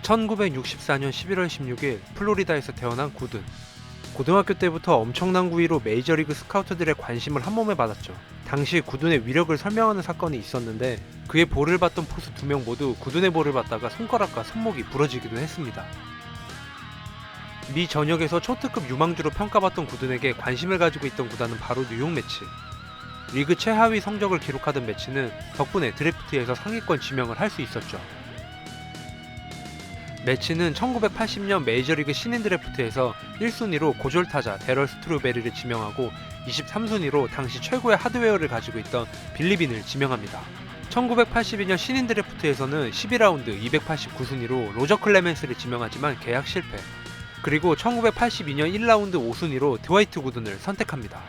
1964년 11월 16일 플로리다에서 태어난 구든. 고등학교 때부터 엄청난 구위로 메이저리그 스카우터들의 관심을 한몸에 받았죠. 당시 구든의 위력을 설명하는 사건이 있었는데 그의 볼을 봤던 포수 2명 모두 구든의 볼을 봤다가 손가락과 손목이 부러지기도 했습니다. 미 전역에서 초특급 유망주로 평가받던 구든에게 관심을 가지고 있던 구단은 바로 뉴욕 매치. 리그 최하위 성적을 기록하던 매치는 덕분에 드래프트에서 상위권 지명을 할 수 있었죠. 매치는 1980년 메이저리그 신인 드래프트에서 1순위로 고졸타자 데럴 스트로베리를 지명하고 23순위로 당시 최고의 하드웨어를 가지고 있던 빌리 빈을 지명합니다. 1982년 신인 드래프트에서는 12라운드 289순위로 로저 클레멘스를 지명하지만 계약 실패. 그리고 1982년 1라운드 5순위로 드와이트 구든을 선택합니다.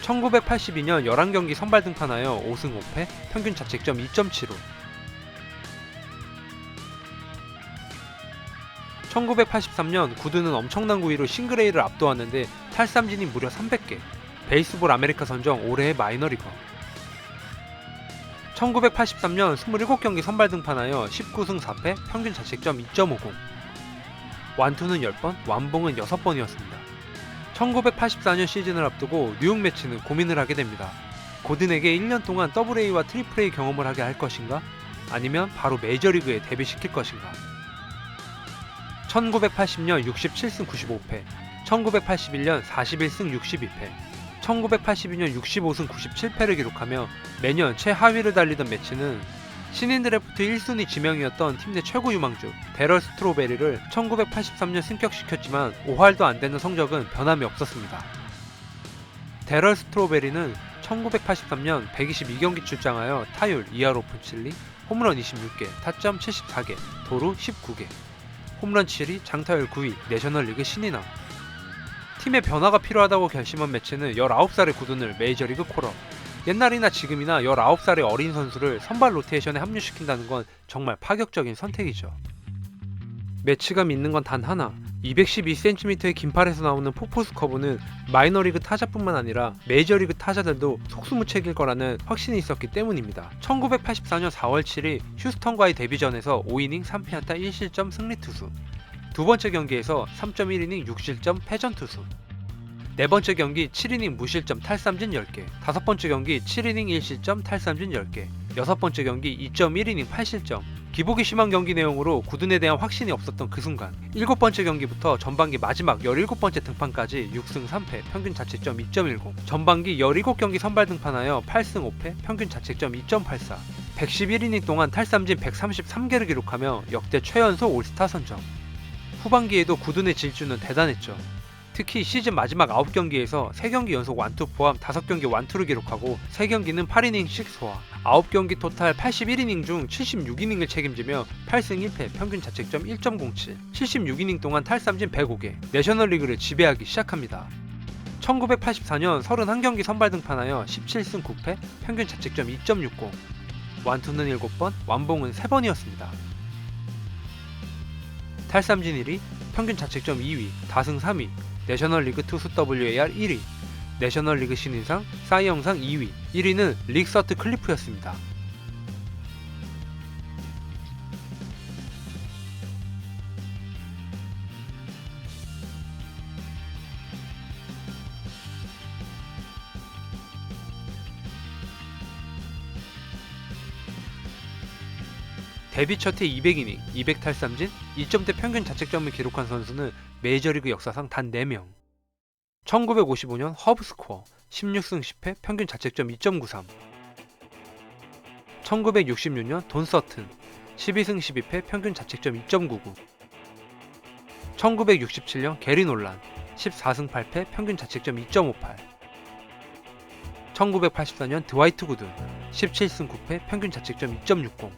1982년 11경기 선발 등판하여 5승 5패, 평균 자책점 2.75. 1983년 구든은 엄청난 구위로 싱글A를 압도하는데 탈삼진이 무려 300개, 베이스볼 아메리카 선정 올해의 마이너리거. 1983년 27경기 선발 등판하여 19승 4패, 평균 자책점 2.50. 완투는 10번, 완봉은 6번이었습니다. 1984년 시즌을 앞두고 뉴욕 매치는 고민을 하게 됩니다. 고든에게 1년 동안 AA 와 AAA 경험을 하게 할 것인가? 아니면 바로 메이저리그에 데뷔시킬 것인가? 1980년 67승 95패, 1981년 41승 62패, 1982년 65승 97패를 기록하며 매년 최하위를 달리던 매치는 신인 드래프트 1순위 지명이었던 팀 내 최고 유망주 데럴 스트로베리를 1983년 승격시켰지만 5할도 안되는 성적은 변함이 없었습니다. 데럴 스트로베리는 1983년 122경기 출장하여 타율 2할 5푼 7리, 홈런 26개, 타점 74개, 도루 19개, 홈런 7위, 장타율 9위, 내셔널리그 신인왕. 팀의 변화가 필요하다고 결심한 매치는 19살의 구든을 메이저리그 콜업. 옛날이나 지금이나 19살의 어린 선수를 선발 로테이션에 합류시킨다는 건 정말 파격적인 선택이죠. 매치감 있는 건 단 하나, 212cm의 긴팔에서 나오는 폭포수 커브는 마이너리그 타자뿐만 아니라 메이저리그 타자들도 속수무책일 거라는 확신이 있었기 때문입니다. 1984년 4월 7일 휴스턴과의 데뷔전에서 5이닝 3피안타 1실점 승리투수, 두 번째 경기에서 3.1이닝 6실점 패전투수, 네 번째 경기 7이닝 무실점 탈삼진 10개, 다섯 번째 경기 7이닝 1실점 탈삼진 10개, 여섯 번째 경기 2.1이닝 8실점. 기복이 심한 경기 내용으로 구든에 대한 확신이 없었던 그 순간, 일곱 번째 경기부터 전반기 마지막 17번째 등판까지 6승 3패, 평균 자책점 2.10, 전반기 17경기 선발 등판하여 8승 5패, 평균 자책점 2.84, 111이닝 동안 탈삼진 133개를 기록하며 역대 최연소 올스타 선정. 후반기에도 구든의 질주는 대단했죠. 특히 시즌 마지막 9경기에서 3경기 연속 완투 포함 5경기 완투를 기록하고 3경기는 8이닝씩 소화, 9경기 토탈 81이닝 중 76이닝을 책임지며 8승 1패, 평균 자책점 1.07, 76이닝 동안 탈삼진 105개, 내셔널리그를 지배하기 시작합니다. 1984년 31경기 선발 등판하여 17승 9패, 평균 자책점 2.60, 완투는 7번, 완봉은 3번이었습니다. 탈삼진 1위, 평균 자책점 2위, 다승 3위, 내셔널리그 투수 WAR 1위, 내셔널리그 신인상, 사이영상 2위, 1위는 릭 서트 클리프였습니다. 데뷔 첫해 200이닝, 200탈삼진, 2점대 평균 자책점을 기록한 선수는 메이저리그 역사상 단 4명. 1955년 허브 스코어, 16승 10패, 평균 자책점 2.93. 1966년 돈 서튼, 12승 12패, 평균 자책점 2.99. 1967년 게리 놀란, 14승 8패, 평균 자책점 2.58. 1984년 드와이트 구든, 17승 9패, 평균 자책점 2.60.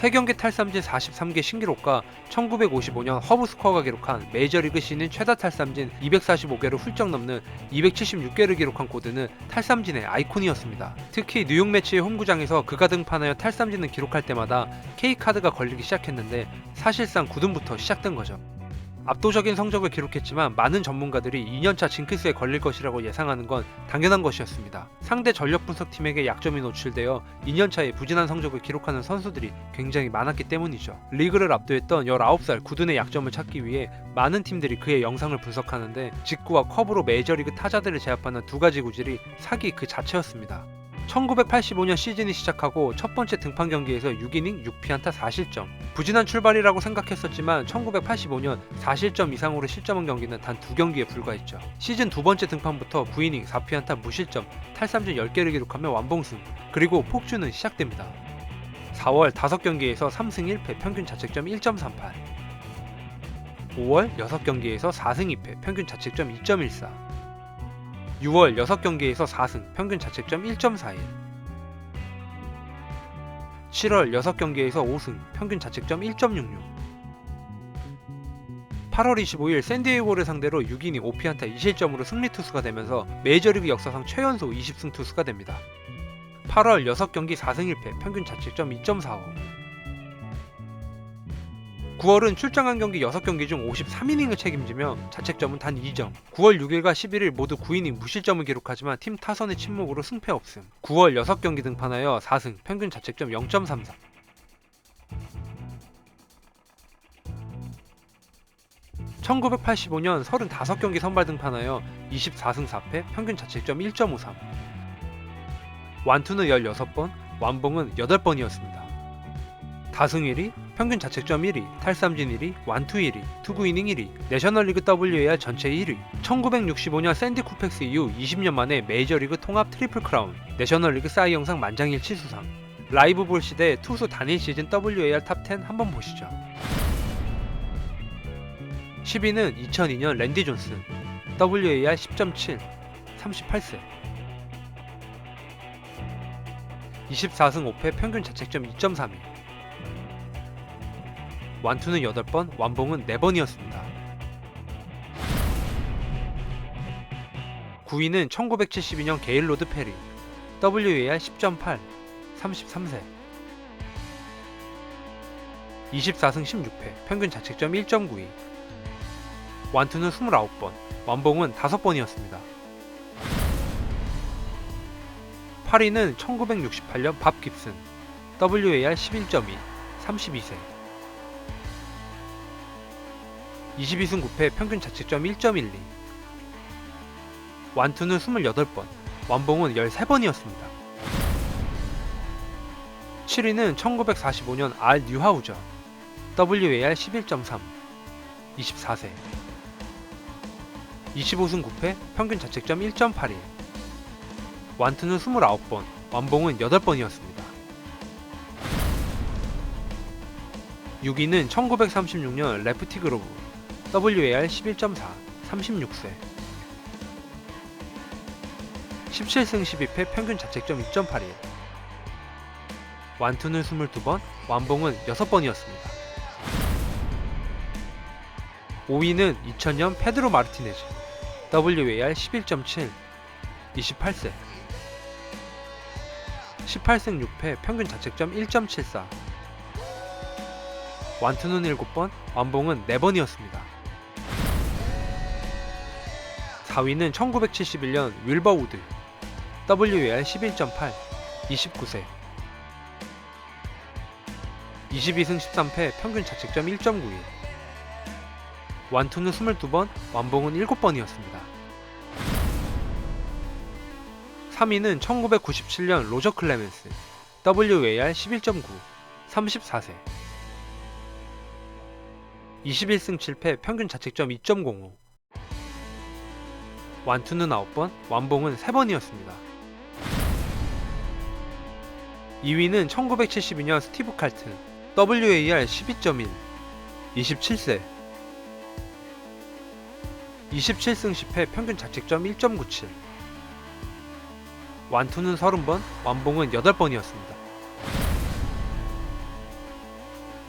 3경기 탈삼진 43개 신기록과 1955년 허브 스코어가 기록한 메이저리그 시즌 최다 탈삼진 245개를 훌쩍 넘는 276개를 기록한 고드는 탈삼진의 아이콘이었습니다. 특히 뉴욕 매치의 홈구장에서 그가 등판하여 탈삼진을 기록할 때마다 K카드가 걸리기 시작했는데 사실상 9등부터 시작된 거죠. 압도적인 성적을 기록했지만 많은 전문가들이 2년차 징크스에 걸릴 것이라고 예상하는 건 당연한 것이었습니다. 상대 전력 분석팀에게 약점이 노출되어 2년차에 부진한 성적을 기록하는 선수들이 굉장히 많았기 때문이죠. 리그를 압도했던 19살 구든의 약점을 찾기 위해 많은 팀들이 그의 영상을 분석하는데 직구와 커브로 메이저리그 타자들을 제압하는 두 가지 구질이 사기 그 자체였습니다. 1985년 시즌이 시작하고 첫 번째 등판 경기에서 6이닝 6피안타 4실점. 부진한 출발이라고 생각했었지만 1985년 4실점 이상으로 실점한 경기는 단 2경기에 불과했죠. 시즌 두 번째 등판부터 9이닝 4피안타 무실점, 탈삼진 10개를 기록하며 완봉승. 그리고 폭주는 시작됩니다. 4월 5경기에서 3승 1패 평균 자책점 1.38. 5월 6경기에서 4승 2패 평균 자책점 2.14. 6월 6경기에서 4승, 평균 자책점 1.41. 7월 6경기에서 5승, 평균 자책점 1.66. 8월 25일 샌디에이고를 상대로 6이닝 5피안타 2실점으로 승리 투수가 되면서 메이저리그 역사상 최연소 20승 투수가 됩니다. 8월 6경기 4승 1패, 평균 자책점 2.45. 9월은 출장한 경기 6경기 중 53이닝을 책임지며 자책점은 단 2점. 9월 6일과 11일 모두 9이닝 무실점을 기록하지만 팀 타선의 침묵으로 승패 없음. 9월 6경기 등판하여 4승, 평균 자책점 0.33. 1985년 35경기 선발 등판하여 24승 4패, 평균 자책점 1.53. 완투는 16번, 완봉은 8번이었습니다. 다승 1위, 평균 자책점 1위, 탈삼진 1위, 완투 1위, 투구이닝 1위, 내셔널리그 WAR 전체 1위. 1965년 샌디 쿠펙스 이후 20년 만에 메이저리그 통합 트리플 크라운, 내셔널리그 싸이 영상 만장일치 수상. 라이브 볼 시대 투수 단일 시즌 WAR 탑10 한번 보시죠. 10위는 2002년 랜디 존슨, WAR 10.7, 38세. 24승 5패 평균 자책점 2.32. 완투는 8번, 완봉은 4번이었습니다. 9위는 1972년 게일 로드 페리, WAR 10.8, 33세. 24승 16패, 평균 자책점 1.92. 완투는 29번, 완봉은 5번이었습니다. 8위는 1968년 밥 깁슨, WAR 11.2, 32세. 22승 9패 평균 자책점 1.12. 완투는 28번, 완봉은 13번이었습니다. 7위는 1945년 알 뉴하우저, WAR 11.3, 24세. 25승 9패 평균 자책점 1.81. 완투는 29번, 완봉은 8번이었습니다. 6위는 1936년 레프티 그로브, WAR 11.4, 36세. 17승 12패 평균 자책점 2.81. 완투는 22번, 완봉은 6번이었습니다. 5위는 2000년 페드로 마르티네즈, WAR 11.7, 28세. 18승 6패 평균 자책점 1.74. 완투는 7번, 완봉은 4번이었습니다. 4위는 1971년 윌버 우드, WAR 11.8, 29세. 22승 13패 평균 자책점 1.91. 완투는 22번, 완봉은 7번이었습니다. 3위는 1997년 로저 클레멘스, WAR 11.9, 34세. 21승 7패 평균 자책점 2.05. 완투는 9번, 완봉은 3번이었습니다. 2위는 1972년 스티브 칼튼, WAR 12.1, 27세. 27승 10패 평균 자책점 1.97. 완투는 30번, 완봉은 8번이었습니다.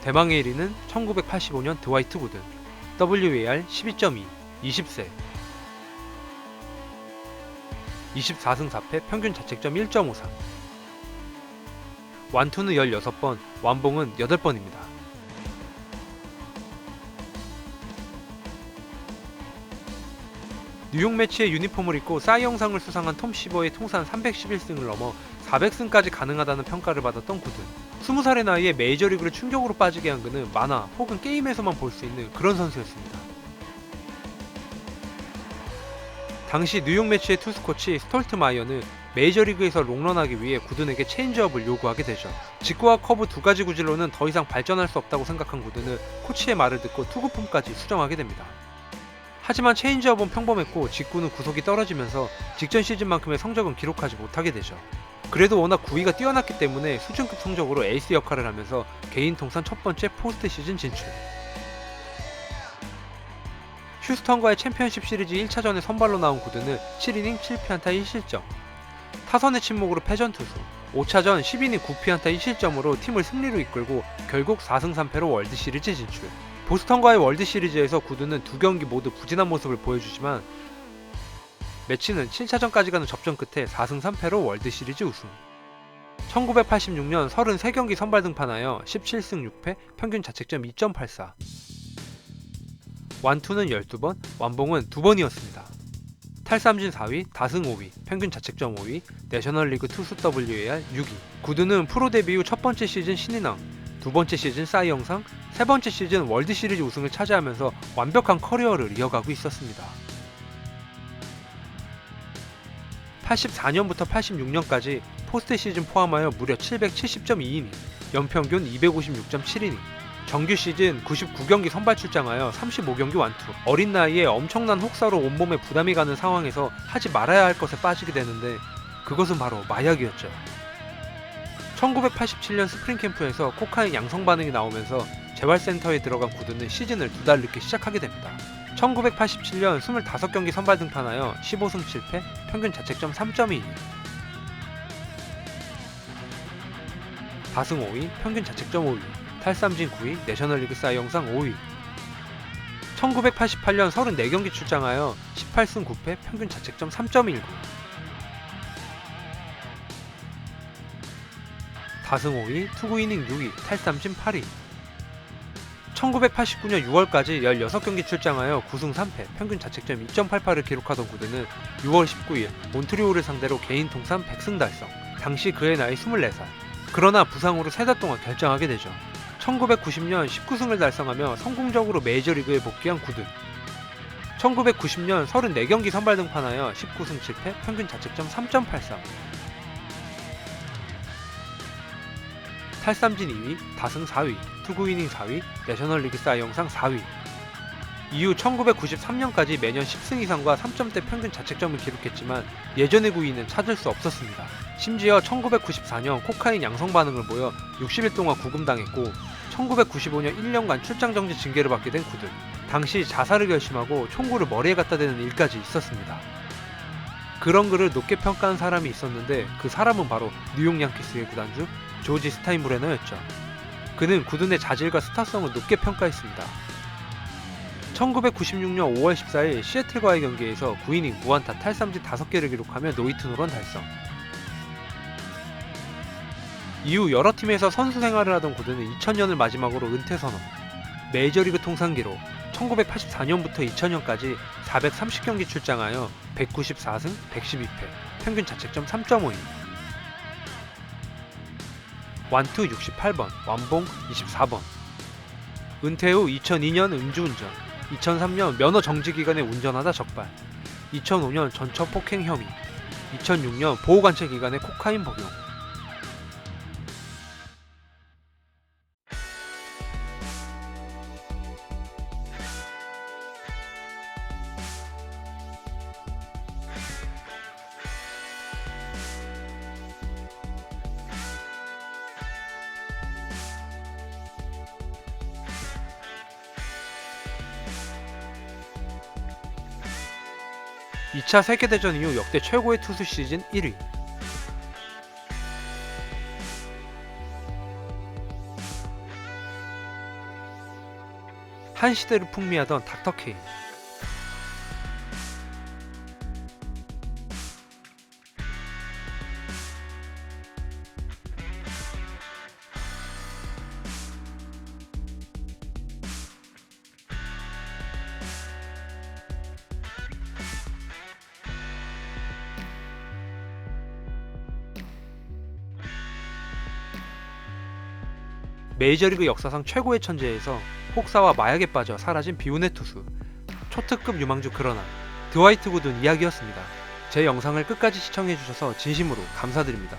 대망의 1위는 1985년 드와이트 구든, WAR 12.2, 20세, 24승 4패, 평균 자책점 1.53. 완투는 16번, 완봉은 8번입니다. 뉴욕 매치의 유니폼을 입고 싸이 영상을 수상한 톰 시버의 통산 311승을 넘어 400승까지 가능하다는 평가를 받았던 구든. 20살의 나이에 메이저리그를 충격으로 빠지게 한 그는 만화 혹은 게임에서만 볼 수 있는 그런 선수였습니다. 당시 뉴욕 매치의 투수 코치 스톨트마이어는 메이저리그에서 롱런하기 위해 구든에게 체인지업을 요구하게 되죠. 직구와 커브 두 가지 구질로는 더 이상 발전할 수 없다고 생각한 구든은 코치의 말을 듣고 투구폼까지 수정하게 됩니다. 하지만 체인지업은 평범했고 직구는 구속이 떨어지면서 직전 시즌만큼의 성적은 기록하지 못하게 되죠. 그래도 워낙 구위가 뛰어났기 때문에 수준급 성적으로 에이스 역할을 하면서 개인 통산 첫 번째 포스트 시즌 진출. 휴스턴과의 챔피언십 시리즈 1차전에 선발로 나온 구든은 7이닝 7피안타 1실점, 타선의 침묵으로 패전 투수, 5차전 10이닝 9피안타 1실점으로 팀을 승리로 이끌고 결국 4승 3패로 월드시리즈 진출. 보스턴과의 월드시리즈에서 구든은 두 경기 모두 부진한 모습을 보여주지만 매치는 7차전까지 가는 접전 끝에 4승 3패로 월드시리즈 우승. 1986년 33경기 선발 등판하여 17승 6패, 평균 자책점 2.84. 완투는 12번, 완봉은 2번이었습니다. 탈삼진 4위, 다승 5위, 평균 자책점 5위, 내셔널리그 투수 WAR 6위. 구든은 프로 데뷔 후 첫 번째 시즌 신인왕, 두 번째 시즌 싸이 영상, 세 번째 시즌 월드시리즈 우승을 차지하면서 완벽한 커리어를 이어가고 있었습니다. 84년부터 86년까지 포스트 시즌 포함하여 무려 770.2이닝, 연평균 256.7이닝, 정규 시즌 99경기 선발 출장하여 35경기 완투. 어린 나이에 엄청난 혹사로 온몸에 부담이 가는 상황에서 하지 말아야 할 것에 빠지게 되는데 그것은 바로 마약이었죠. 1987년 스프링 캠프에서 코카인 양성 반응이 나오면서 재활센터에 들어간 구든은 시즌을 2달 늦게 시작하게 됩니다. 1987년 25경기 선발 등판하여 15승 7패, 평균 자책점 3.22. 다승 5위, 평균 자책점 5위, 탈삼진 9위, 내셔널리그 싸이 영상 5위. 1988년 34경기 출장하여 18승 9패, 평균 자책점 3.19. 다승 5위, 투구이닝 6위, 탈삼진 8위. 1989년 6월까지 16경기 출장하여 9승 3패, 평균 자책점 2.88을 기록하던 구든은 6월 19일 몬트리올을 상대로 개인 통산 100승 달성. 당시 그의 나이 24살. 그러나 부상으로 3달 동안 결장하게 되죠. 1990년 19승을 달성하며 성공적으로 메이저리그에 복귀한 구든. 1990년 34경기 선발 등판하여 19승 7패, 평균 자책점 3.83. 탈삼진 2위, 다승 4위, 투구이닝 4위, 내셔널리그 싸이 영상 4위. 이후 1993년까지 매년 10승 이상과 3점대 평균 자책점을 기록했지만 예전의 구위는 찾을 수 없었습니다. 심지어 1994년 코카인 양성 반응을 보여 60일 동안 구금당했고 1995년 1년간 출장 정지 징계를 받게 된 구든. 당시 자살을 결심하고 총구를 머리에 갖다 대는 일까지 있었습니다. 그런 그를 높게 평가한 사람이 있었는데 그 사람은 바로 뉴욕 양키스의 구단주 조지 스타인브레너였죠. 그는 구든의 자질과 스타성을 높게 평가했습니다. 1996년 5월 14일 시애틀과의 경기에서 9이닝 무안타 탈삼진 5개를 기록하며 노히트노런 달성. 이후 여러 팀에서 선수 생활을 하던 구든은 2000년을 마지막으로 은퇴 선언. 메이저리그 통산 기록 1984년부터 2000년까지 430경기 출장하여 194승 112패, 평균 자책점 3.52. 완투 68번, 완봉 24번. 은퇴 후 2002년 음주운전, 2003년 면허 정지 기간에 운전하다 적발, 2005년 전처 폭행 혐의, 2006년 보호관찰 기간에 코카인 복용. (2차) 세계대전 이후 역대 최고의 투수 시즌 1위. 한 시대를 풍미하던 닥터 케인. 메이저리그 역사상 최고의 천재에서 혹사와 마약에 빠져 사라진 비운의 투수, 초특급 유망주 그러나 드와이트 구든 이야기였습니다. 제 영상을 끝까지 시청해주셔서 진심으로 감사드립니다.